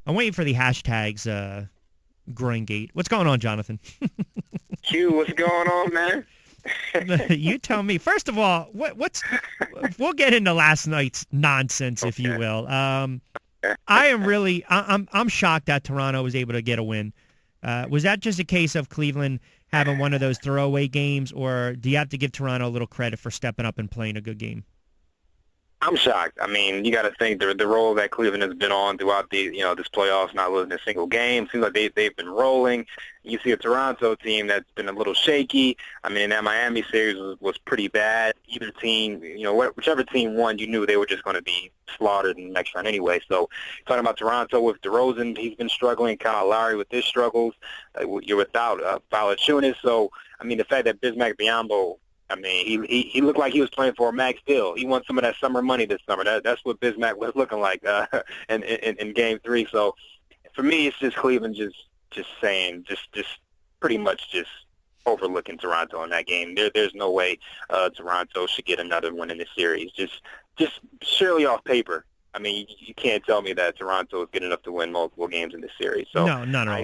I'm waiting for the hashtags, Groingate. What's going on, Jonathan? Q, what's going on, man? You tell me. First of all, what's? We'll get into last night's nonsense, if you will. I am really, I'm shocked that Toronto was able to get a win. Was that just a case of Cleveland having one of those throwaway games, or do you have to give Toronto a little credit for stepping up and playing a good game? I'm shocked. I mean, you got to think the role that Cleveland has been on throughout this playoffs, not losing a single game. Seems like they've been rolling. You see a Toronto team that's been a little shaky. I mean, that Miami series was pretty bad. Either team, whichever team won, you knew they were just going to be slaughtered in the next round anyway. So talking about Toronto with DeRozan, he's been struggling. Kyle Lowry with his struggles. You're without Valanciunas. So, I mean, the fact that Bismack Biyombo, I mean, he looked like he was playing for a max deal. He won some of that summer money this summer. That's what Bismack was looking like in Game 3. So for me, it's just Cleveland just pretty much just overlooking Toronto in that game. There's no way Toronto should get another one in this series. Just surely off paper. I mean, you can't tell me that Toronto is good enough to win multiple games in this series. So no, not at all. I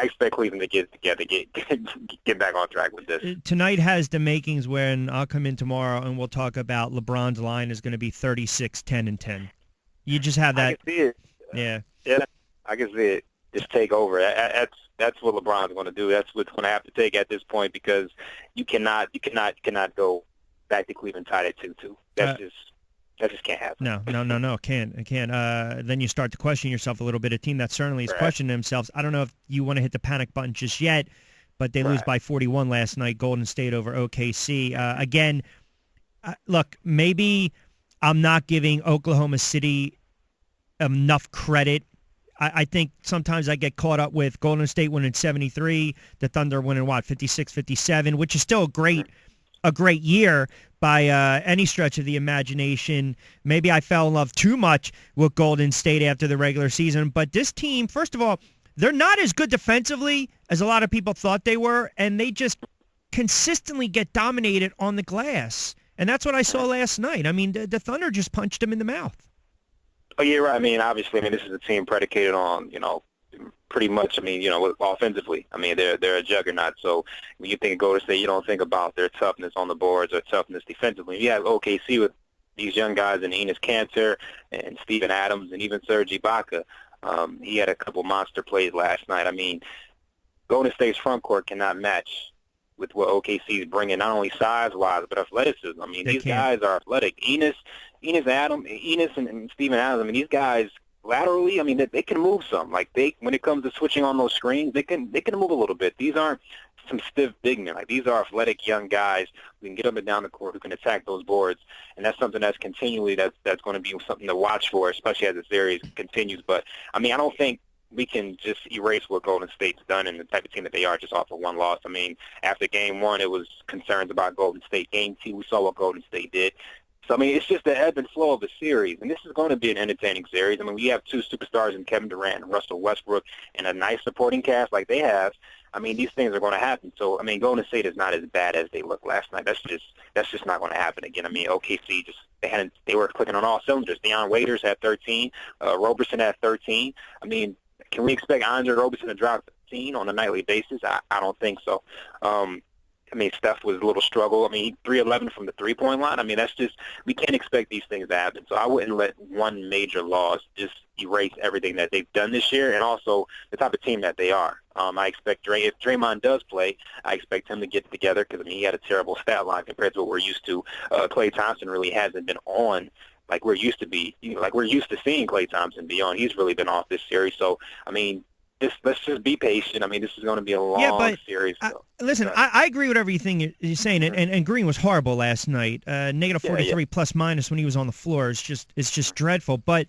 expect Cleveland to get together, get back on track with this. Tonight has the makings when I'll come in tomorrow and we'll talk about LeBron's line is going to be 36, 10, and 10. You just have that. I can see it. Yeah, I can see it. Just take over. That's what LeBron's going to do. That's what's going to have to take at this point, because you cannot go back to Cleveland tied at 2-2. That just can't happen. No, it can't. Then you start to question yourself a little bit. A team that certainly is questioning themselves. I don't know if you want to hit the panic button just yet, but they lose by 41 last night, Golden State over OKC. Again, look, maybe I'm not giving Oklahoma City enough credit. I think sometimes I get caught up with Golden State winning 73, the Thunder winning, 56, 57, which is still a great year by any stretch of the imagination. Maybe I fell in love too much with Golden State after the regular season. But this team, first of all, they're not as good defensively as a lot of people thought they were, and they just consistently get dominated on the glass. And that's what I saw last night. I mean, the Thunder just punched them in the mouth. Oh, yeah, right. I mean, obviously, this is a team predicated on, pretty much, offensively. I mean, they're a juggernaut. So when you think of Golden State, you don't think about their toughness on the boards or toughness defensively. You have OKC with these young guys in Enes Kanter and Steven Adams and even Serge Ibaka. He had a couple monster plays last night. I mean, Golden State's front court cannot match with what OKC is bringing, not only size-wise, but athleticism. I mean, these guys are athletic. Enes and Steven Adams, I mean, these guys laterally, I mean, they can move some. Like, when it comes to switching on those screens, they can move a little bit. These aren't some stiff big men. Like, these are athletic young guys who can get up and down the court, who can attack those boards. And that's something that's continually that's going to be something to watch for, especially as the series continues. But, I mean, I don't think we can just erase what Golden State's done and the type of team that they are just off of one loss. I mean, after Game 1, it was concerns about Golden State. Game 2, we saw what Golden State did. So, I mean, it's just the ebb and flow of the series, and this is going to be an entertaining series. I mean, we have two superstars in Kevin Durant and Russell Westbrook and a nice supporting cast like they have. I mean, these things are going to happen. So, I mean, Golden State is not as bad as they looked last night. That's just not going to happen again. I mean, OKC they were clicking on all cylinders. Deion Waiters had 13. Roberson had 13. I mean, can we expect Andre Roberson to drop 13 on a nightly basis? I don't think so. I mean, Steph was a little struggle. I mean, 3-11 from the three-point line. I mean, we can't expect these things to happen. So I wouldn't let one major loss just erase everything that they've done this year and also the type of team that they are. I expect if Draymond does play, I expect him to get together because, I mean, he had a terrible stat line compared to what we're used to. Klay Thompson really hasn't been on like we're used to be. Like we're used to seeing Klay Thompson be on. He's really been off this series. So, I mean, let's just be patient. I mean, this is going to be a long series. So. Listen, I agree with everything you're saying, and Green was horrible last night. Negative 43 plus minus when he was on the floor is just dreadful. But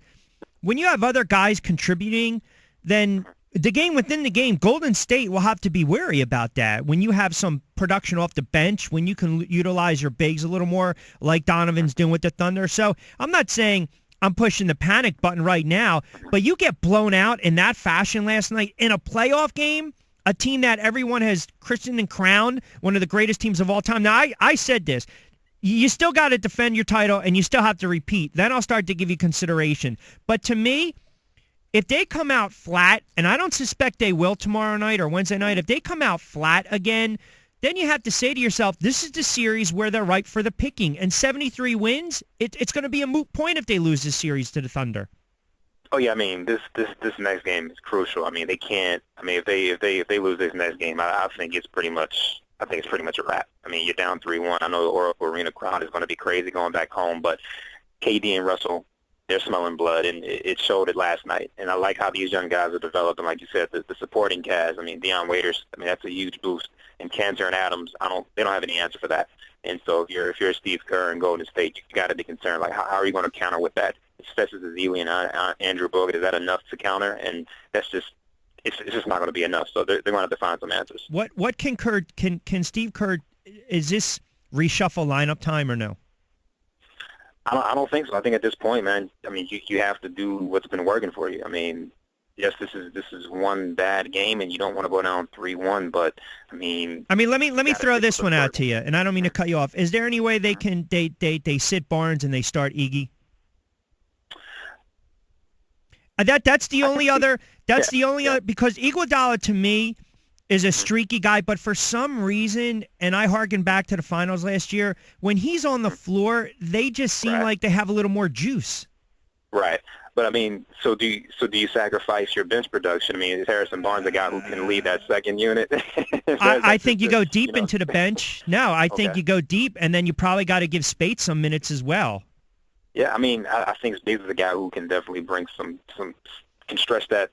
when you have other guys contributing, then the game within the game, Golden State will have to be wary about that. When you have some production off the bench, when you can utilize your bigs a little more, like Donovan's doing with the Thunder. So I'm not saying I'm pushing the panic button right now, but you get blown out in that fashion last night in a playoff game, a team that everyone has christened and crowned one of the greatest teams of all time. Now, I said this. You still got to defend your title, and you still have to repeat. Then I'll start to give you consideration. But to me, if they come out flat, and I don't suspect they will tomorrow night or Wednesday night, if they come out flat again, then you have to say to yourself, this is the series where they're ripe for the picking. And 73 wins, it's going to be a moot point if they lose this series to the Thunder. Oh yeah, I mean this next game is crucial. I mean they can't. I mean if they lose this next game, I think it's pretty much a wrap. I mean you're down 3-1. I know the Oracle Arena crowd is going to be crazy going back home, but KD and Russell, they're smelling blood, and it showed it last night. And I like how these young guys are developing. Like you said, the supporting cast. I mean Deion Waiters. I mean that's a huge boost. And Cantor and Adams, they don't have any answer for that. And so if you're Steve Kerr and Golden State, you got to be concerned. Like how are you going to counter with that? Especially Zealy and Andrew Bogut, is that enough to counter? And that's just it's just not going to be enough. So they're going to have to find some answers. What can Steve Kerr? Is this reshuffle lineup time or no? I don't think so. I think at this point, man, I mean you have to do what's been working for you. I mean, yes, this is one bad game, and you don't want to go down 3-1. But I mean, let me throw this one out to you, and I don't mean to cut you off. Is there any way they can they sit Barnes and they start Iggy? That's the only other. That's the only other, because Iguodala to me is a streaky guy, but for some reason, and I harken back to the finals last year, when he's on the floor, they just seem like they have a little more juice. Right. But I mean, so do you sacrifice your bench production? I mean, is Harrison Barnes a guy who can lead that second unit? I think you go deep into the bench. No, I think you go deep, and then you probably got to give Speights some minutes as well. Yeah, I mean, I think Speights is a guy who can definitely bring some can stretch that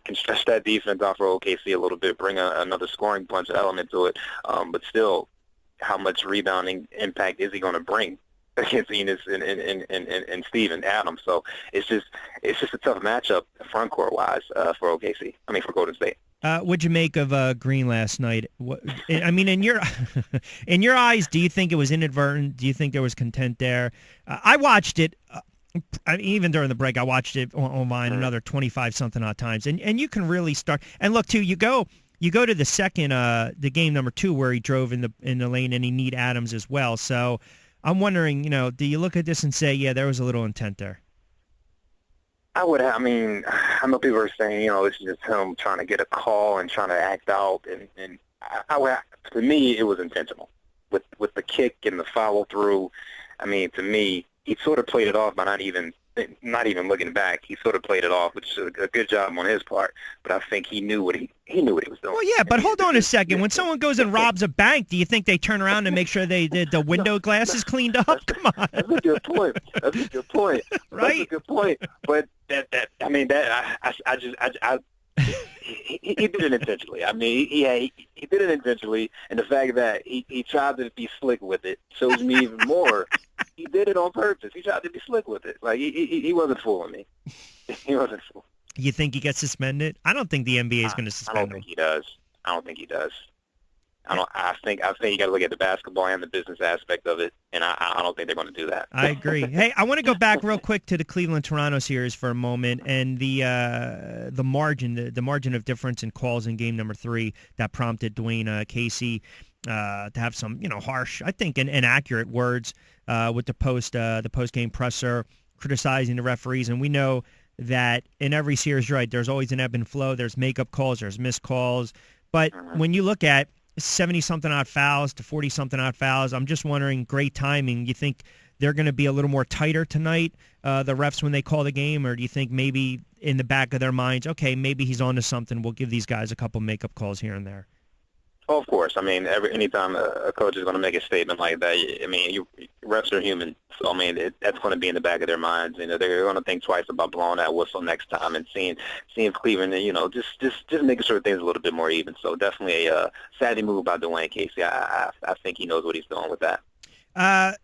defense off for OKC a little bit, bring another scoring punch element to it. But still, how much rebounding impact is he going to bring against Enes and Steve and Adam? So it's just a tough matchup front court wise for OKC. I mean for Golden State. What'd you make of Green last night? I mean, in your eyes, do you think it was inadvertent? Do you think there was content there? I watched it. Even during the break, I watched it online another 25-something odd times, and you can really start. And look, too, you go to the second, the game number 2 where he drove in the lane, and he need Adams as well. So I'm wondering, do you look at this and say, yeah, there was a little intent there? I would. I mean, I know people are saying, this is just him trying to get a call and trying to act out, and to me, it was intentional with the kick and the follow through. I mean, to me, he sort of played it off by not even looking back. He sort of played it off, which is a good job on his part. But I think he knew what he was doing. Well, yeah, but hold on a second. When someone goes and robs a bank, do you think they turn around and make sure the window glass is cleaned up? Come on. That's a good point. Right? That's a good point. But he did it intentionally. I mean, he did it intentionally, and the fact that he tried to be slick with it shows me even more. He did it on purpose. He tried to be slick with it. Like he wasn't fooling me. He wasn't fooling. You think he gets suspended? I don't think the NBA is going to suspend him. I don't think he does. I think you got to look at the basketball and the business aspect of it, and I don't think they're going to do that. I agree. Hey, I want to go back real quick to the Cleveland-Toronto series for a moment, and the margin of difference in calls in game number 3 that prompted Dwayne Casey to have some harsh, I think, and inaccurate words with the post-game presser criticizing the referees, and we know that in every series, right, there's always an ebb and flow. There's makeup calls, there's missed calls, but when you look at 70-something odd fouls to 40-something odd fouls, I'm just wondering, great timing. You think they're going to be a little more tighter tonight, the refs, when they call the game, or do you think maybe in the back of their minds, okay, maybe he's on to something, we'll give these guys a couple makeup calls here and there? Oh, of course. I mean, anytime a coach is going to make a statement like that, I mean, refs are human. So, I mean, that's going to be in the back of their minds. They're going to think twice about blowing that whistle next time and seeing Cleveland, just making sure things are a little bit more even. So definitely a savvy move by Dwayne Casey. I think he knows what he's doing with that.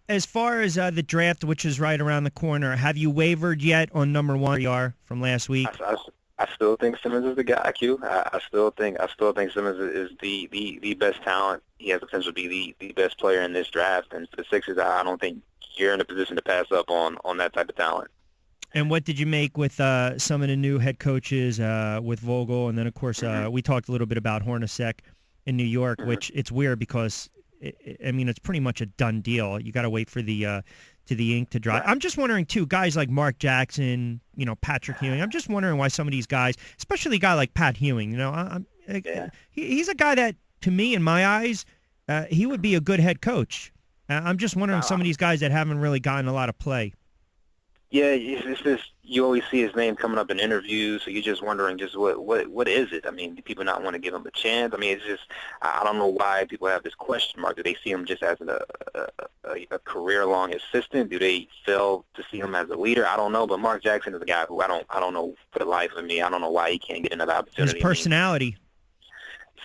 As far as the draft, which is right around the corner, have you wavered yet on number 1 from last week? I still think Simmons is the guy, Q. I still think Simmons is the best talent. He has the potential to be the best player in this draft. And for the Sixers, I don't think you're in a position to pass up on that type of talent. And what did you make with some of the new head coaches with Vogel? And then, of course, we talked a little bit about Hornacek in New York, which it's weird because, it's pretty much a done deal. You got to wait for the to the ink to dry. Right. I'm just wondering, too, guys like Mark Jackson, Patrick Ewing, I'm just wondering why some of these guys, especially a guy like Pat Ewing, he's a guy that, to me, in my eyes, he would be a good head coach. I'm just wondering some of these guys that haven't really gotten a lot of play. Yeah, it's just you always see his name coming up in interviews, so you're just wondering just what is it? I mean, do people not want to give him a chance? I mean, it's just I don't know why people have this question mark. Do they see him just as a career-long assistant? Do they fail to see him as a leader? I don't know, but Mark Jackson is a guy who I don't know for the life of me. I don't know why he can't get another opportunity. His personality.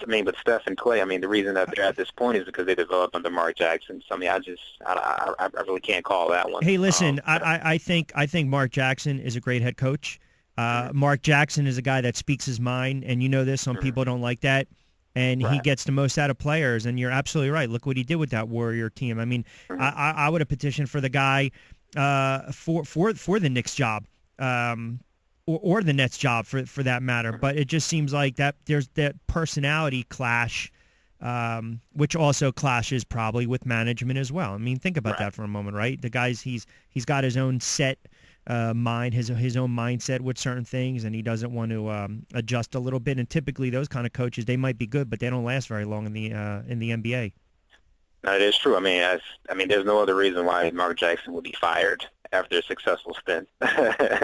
But Steph and Clay, the reason that they're at this point is because they developed under Mark Jackson. So, I really can't call that one. Hey, listen, I think Mark Jackson is a great head coach. Mark Jackson is a guy that speaks his mind, and you know this, some people don't like that, and he gets the most out of players, and you're absolutely right. Look what he did with that Warrior team. I would have petitioned for the guy for the Knicks job. Or the Nets job for that matter, but it just seems like that there's that personality clash, which also clashes probably with management as well. Think about that for a moment, right? The guy's he's got his own set mind, his own mindset with certain things, and he doesn't want to adjust a little bit. And typically, those kind of coaches, they might be good, but they don't last very long in the NBA. No, it is true. There's no other reason why Mark Jackson would be fired after a successful stint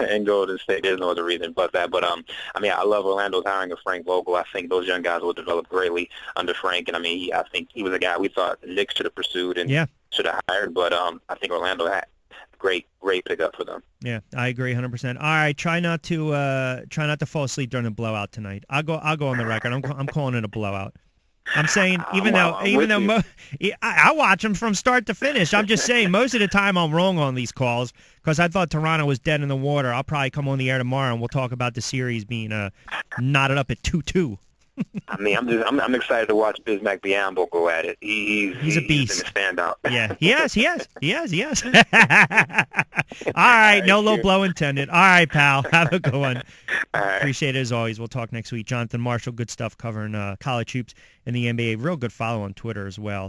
in Golden State. There's no other reason but that. But, I love Orlando's hiring of Frank Vogel. I think those young guys will develop greatly under Frank. And, I think he was a guy we thought the Knicks should have pursued and should have hired. But I think Orlando had great pickup for them. Yeah, I agree 100%. All right, try not to fall asleep during a blowout tonight. I'll go on the record. I'm calling it a blowout. I'm saying even though I watch them from start to finish. I'm just saying most of the time I'm wrong on these calls because I thought Toronto was dead in the water. I'll probably come on the air tomorrow and we'll talk about the series being knotted up at 2-2. I'm excited to watch Bismack Biyombo go at it. He's a beast. He's been a standout. Yeah, he has. All right, no low blow intended. All right, pal. Have a good one. All right. Appreciate it as always. We'll talk next week. Jonathan Marshall, good stuff covering college hoops in the NBA. Real good follow on Twitter as well.